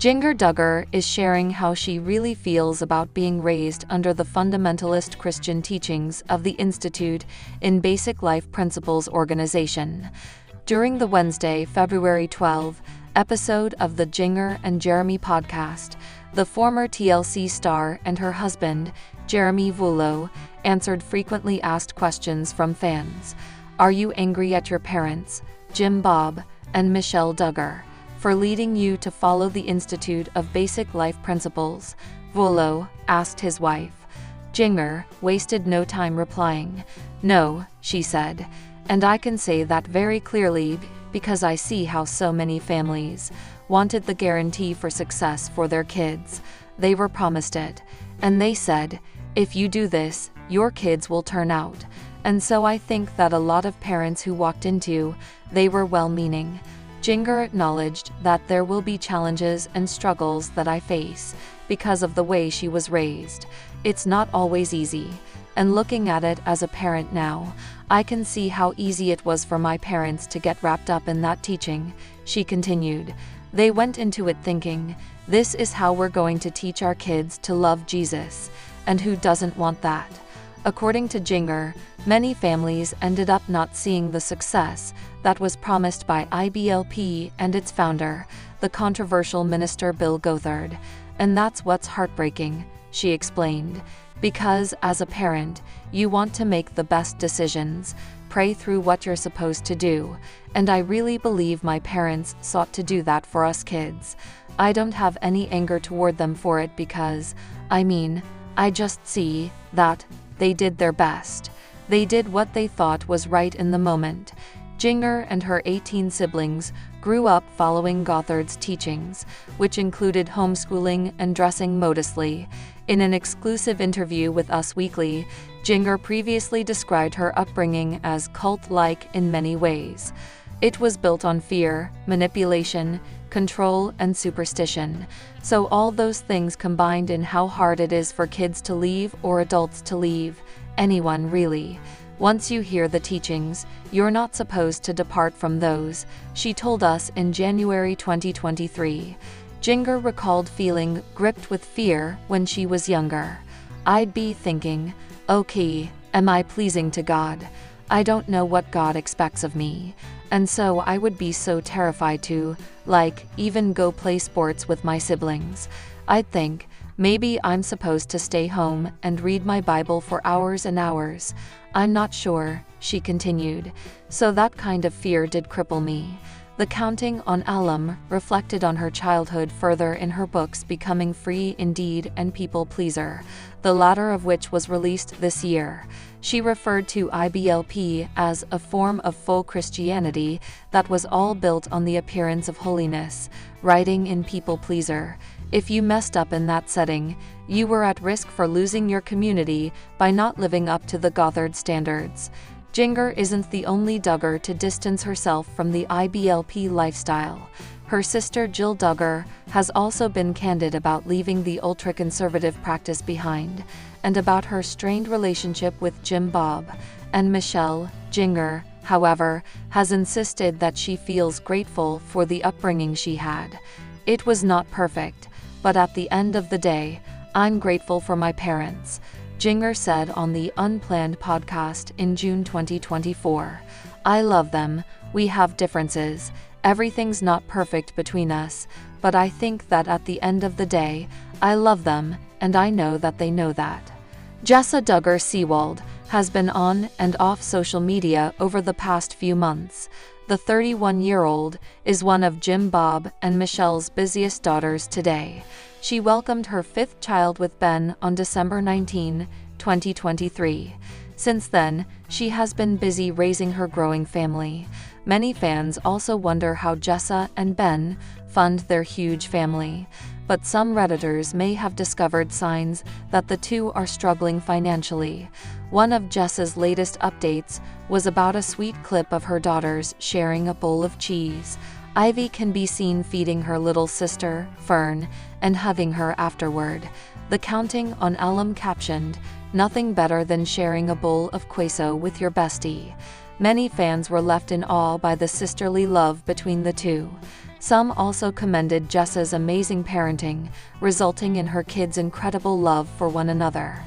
Jinger Duggar is sharing how she really feels about being raised under the Fundamentalist Christian teachings of the Institute in Basic Life Principles organization. During the Wednesday, February 12, episode of the Jinger and Jeremy podcast, the former TLC star and her husband, Jeremy Vullo, answered frequently asked questions from fans. Are you angry at your parents, Jim Bob and Michelle Duggar, for leading you to follow the Institute of Basic Life Principles? Vullo asked his wife. Jinger wasted no time replying. No, she said, and I can say that very clearly because I see how so many families wanted the guarantee for success for their kids. They were promised it, and they said, if you do this, your kids will turn out. And so I think that a lot of parents who walked into, they were well-meaning. Jinger acknowledged that there will be challenges and struggles that I face because of the way she was raised. It's not always easy. And looking at it as a parent now, I can see how easy it was for my parents to get wrapped up in that teaching, she continued. They went into it thinking, this is how we're going to teach our kids to love Jesus, and who doesn't want that? According to Jinger, many families ended up not seeing the success that was promised by IBLP and its founder, the controversial minister Bill Gothard. And that's what's heartbreaking, she explained. Because as a parent, you want to make the best decisions, pray through what you're supposed to do, and I really believe my parents sought to do that for us kids. I don't have any anger toward them for it because, I just see that they did their best. They did what they thought was right in the moment. Jinger and her 18 siblings grew up following Gothard's teachings, which included homeschooling and dressing modestly. In an exclusive interview with Us Weekly, Jinger previously described her upbringing as cult-like in many ways. It was built on fear, manipulation, control, and superstition. So all those things combined in how hard it is for kids to leave or adults to leave, anyone really. Once you hear the teachings, you're not supposed to depart from those, she told us in January 2023. Jinger recalled feeling gripped with fear when she was younger. I'd be thinking, okay, am I pleasing to God? I don't know what God expects of me. And so I would be so terrified to, even go play sports with my siblings. I'd think, maybe I'm supposed to stay home and read my Bible for hours and hours. I'm not sure, she continued. So that kind of fear did cripple me. The CountingOn alum reflected on her childhood further in her books Becoming Free Indeed and People Pleaser, the latter of which was released this year. She referred to IBLP as a form of full Christianity that was all built on the appearance of holiness, writing in People Pleaser. If you messed up in that setting, you were at risk for losing your community by not living up to the Gothard standards. Jinger isn't the only Duggar to distance herself from the IBLP lifestyle. Her sister Jill Duggar has also been candid about leaving the ultra-conservative practice behind, and about her strained relationship with Jim Bob and Michelle. Jinger, however, has insisted that she feels grateful for the upbringing she had. It was not perfect, but at the end of the day, I'm grateful for my parents, Jinger said on the Unplanned podcast in June 2024. I love them, we have differences, everything's not perfect between us, but I think that at the end of the day, I love them, and I know that they know that. Jessa Duggar Seawald has been on and off social media over the past few months. The 31-year-old is one of Jim Bob and Michelle's busiest daughters today. She welcomed her fifth child with Ben on December 19, 2023. Since then, she has been busy raising her growing family. Many fans also wonder how Jessa and Ben fund their huge family. But some Redditors may have discovered signs that the two are struggling financially. One of Jessa's latest updates was about a sweet clip of her daughters sharing a bowl of cheese. Ivy can be seen feeding her little sister, Fern, and hugging her afterward. The CountingOn alum captioned, "Nothing better than sharing a bowl of queso with your bestie." Many fans were left in awe by the sisterly love between the two. Some also commended Jessa's amazing parenting, resulting in her kids' incredible love for one another.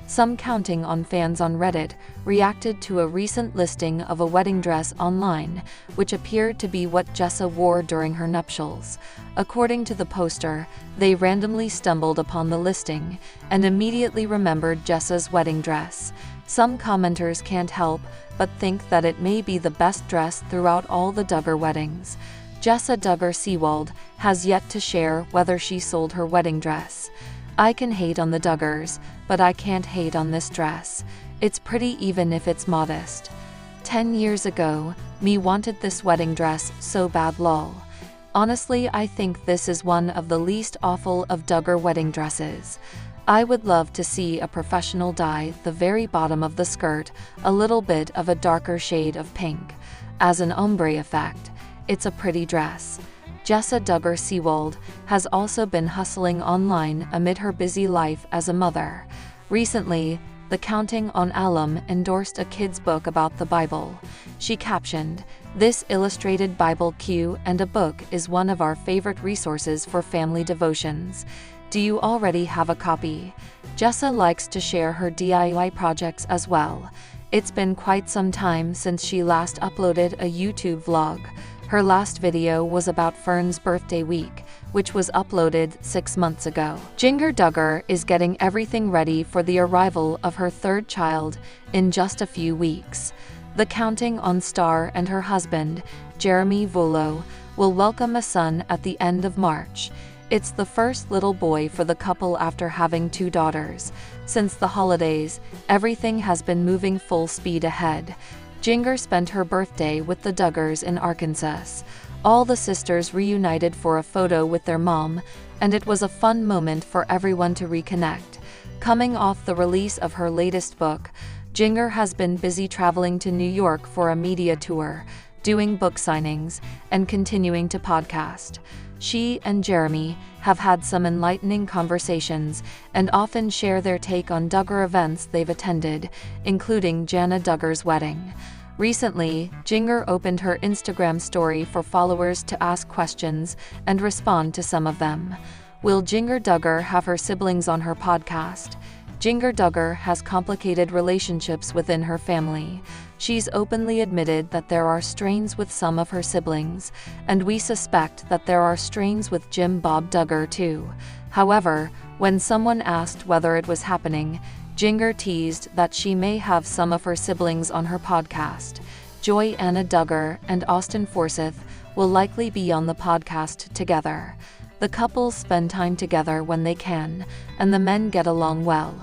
Some CountingOn fans on Reddit reacted to a recent listing of a wedding dress online, which appeared to be what Jessa wore during her nuptials. According to the poster, they randomly stumbled upon the listing and immediately remembered Jessa's wedding dress. Some commenters can't help but think that it may be the best dress throughout all the Duggar weddings. Jessa Duggar has yet to share whether she sold her wedding dress. "I can hate on the Duggars, but I can't hate on this dress. It's pretty even if it's modest. 10 years ago, me wanted this wedding dress so bad lol. Honestly, I think this is one of the least awful of Duggar wedding dresses. I would love to see a professional dye the very bottom of the skirt a little bit of a darker shade of pink. As an ombre effect, it's a pretty dress." Jessa Duggar has also been hustling online amid her busy life as a mother. Recently, the CountingOn alum endorsed a kid's book about the Bible. She captioned, "This illustrated Bible cue and a book is one of our favorite resources for family devotions. Do you already have a copy?" Jessa likes to share her DIY projects as well. It's been quite some time since she last uploaded a YouTube vlog. Her last video was about Fern's birthday week, which was uploaded 6 months ago. Jinger Duggar is getting everything ready for the arrival of her third child in just a few weeks. The CountingOn star and her husband, Jeremy Vullo, will welcome a son at the end of March. It's the first little boy for the couple after having 2 daughters. Since the holidays, everything has been moving full speed ahead. Jinger spent her birthday with the Duggars in Arkansas. All the sisters reunited for a photo with their mom, and it was a fun moment for everyone to reconnect. Coming off the release of her latest book, Jinger has been busy traveling to New York for a media tour, doing book signings, and continuing to podcast. She and Jeremy have had some enlightening conversations and often share their take on Duggar events they've attended, including Jana Duggar's wedding. Recently, Jinger opened her Instagram story for followers to ask questions and respond to some of them. Will Jinger Duggar have her siblings on her podcast? Jinger Duggar has complicated relationships within her family. She's openly admitted that there are strains with some of her siblings, and we suspect that there are strains with Bob Duggar too. However, when someone asked whether it was happening, Jinger teased that she may have some of her siblings on her podcast. Jana Duggar and Austin Forsyth will likely be on the podcast together. The couples spend time together when they can, and the men get along well.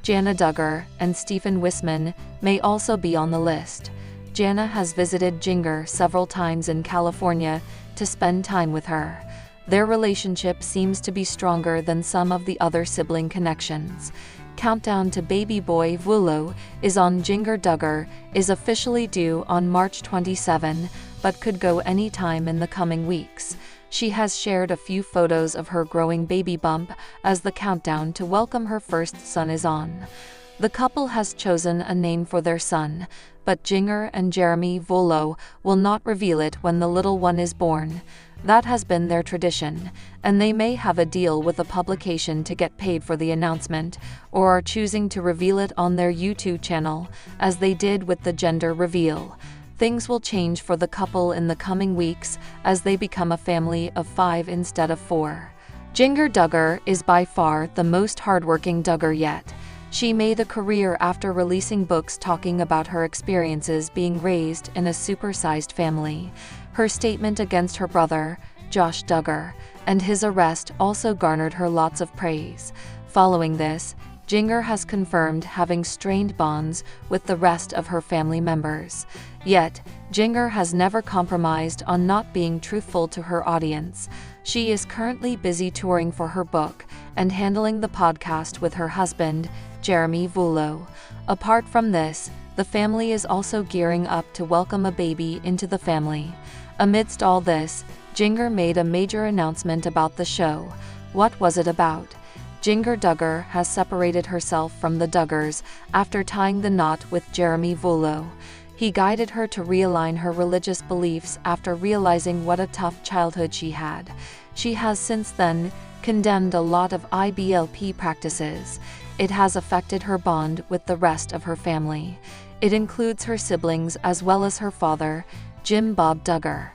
Jana Duggar and Wiseman may also be on the list. Jana has visited Jinger several times in California to spend time with her. Their relationship seems to be stronger than some of the other sibling connections. Countdown to baby boy Vullo is on. Jinger Duggar is officially due on March 27, but could go any time in the coming weeks. She has shared a few photos of her growing baby bump as the countdown to welcome her first son is on. The couple has chosen a name for their son, but Jinger and Jeremy Vullo will not reveal it when the little one is born. That has been their tradition, and they may have a deal with a publication to get paid for the announcement, or are choosing to reveal it on their YouTube channel, as they did with the gender reveal. Things will change for the couple in the coming weeks as they become a family of 5 instead of 4. Jinger Duggar is by far the most hardworking Duggar yet. She made a career after releasing books talking about her experiences being raised in a supersized family. Her statement against her brother, Josh Duggar, and his arrest also garnered her lots of praise. Following this, Jinger has confirmed having strained bonds with the rest of her family members. Yet, Jinger has never compromised on not being truthful to her audience. She is currently busy touring for her book and handling the podcast with her husband, Jeremy Vullo. Apart from this, the family is also gearing up to welcome a baby into the family. Amidst all this, Jinger made a major announcement about the show. What was it about? Jinger Duggar has separated herself from the Duggars after tying the knot with Jeremy Vullo. He guided her to realign her religious beliefs after realizing what a tough childhood she had. She has since then condemned a lot of IBLP practices. It has affected her bond with the rest of her family. It includes her siblings as well as her father, Bob Duggar.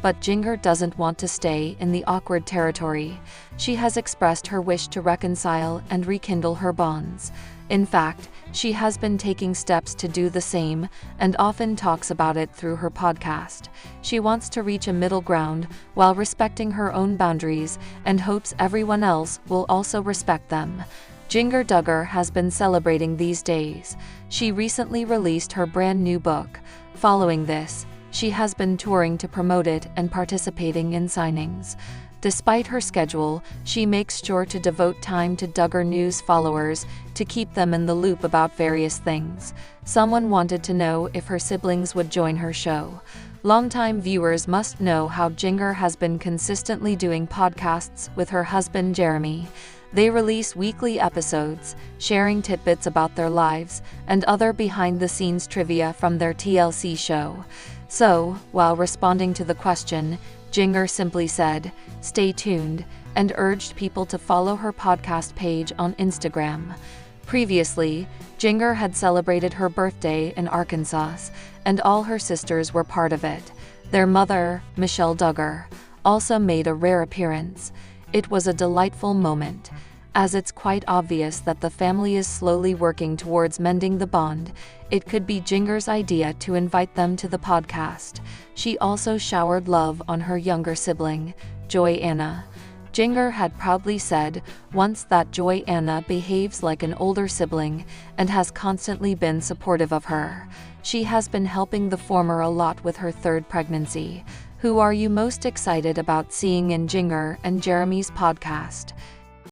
But Jinger doesn't want to stay in the awkward territory. She has expressed her wish to reconcile and rekindle her bonds. In fact, she has been taking steps to do the same and often talks about it through her podcast. She wants to reach a middle ground while respecting her own boundaries and hopes everyone else will also respect them. Jinger Duggar has been celebrating these days. She recently released her brand new book. Following this, she has been touring to promote it and participating in signings. Despite her schedule, she makes sure to devote time to Duggar News followers to keep them in the loop about various things. Someone wanted to know if her siblings would join her show. Longtime viewers must know how Jinger has been consistently doing podcasts with her husband Jeremy. They release weekly episodes, sharing tidbits about their lives and other behind-the-scenes trivia from their TLC show. So, while responding to the question, Jinger simply said, "Stay tuned," and urged people to follow her podcast page on Instagram. Previously, Jinger had celebrated her birthday in Arkansas, and all her sisters were part of it. Their mother, Michelle Duggar, also made a rare appearance. It was a delightful moment. As it's quite obvious that the family is slowly working towards mending the bond, it could be Jinger's idea to invite them to the podcast. She also showered love on her younger sibling, Joy-Anna. Jinger had proudly said once that Joy-Anna behaves like an older sibling and has constantly been supportive of her. She has been helping the former a lot with her third pregnancy. Who are you most excited about seeing in Jinger and Jeremy's podcast?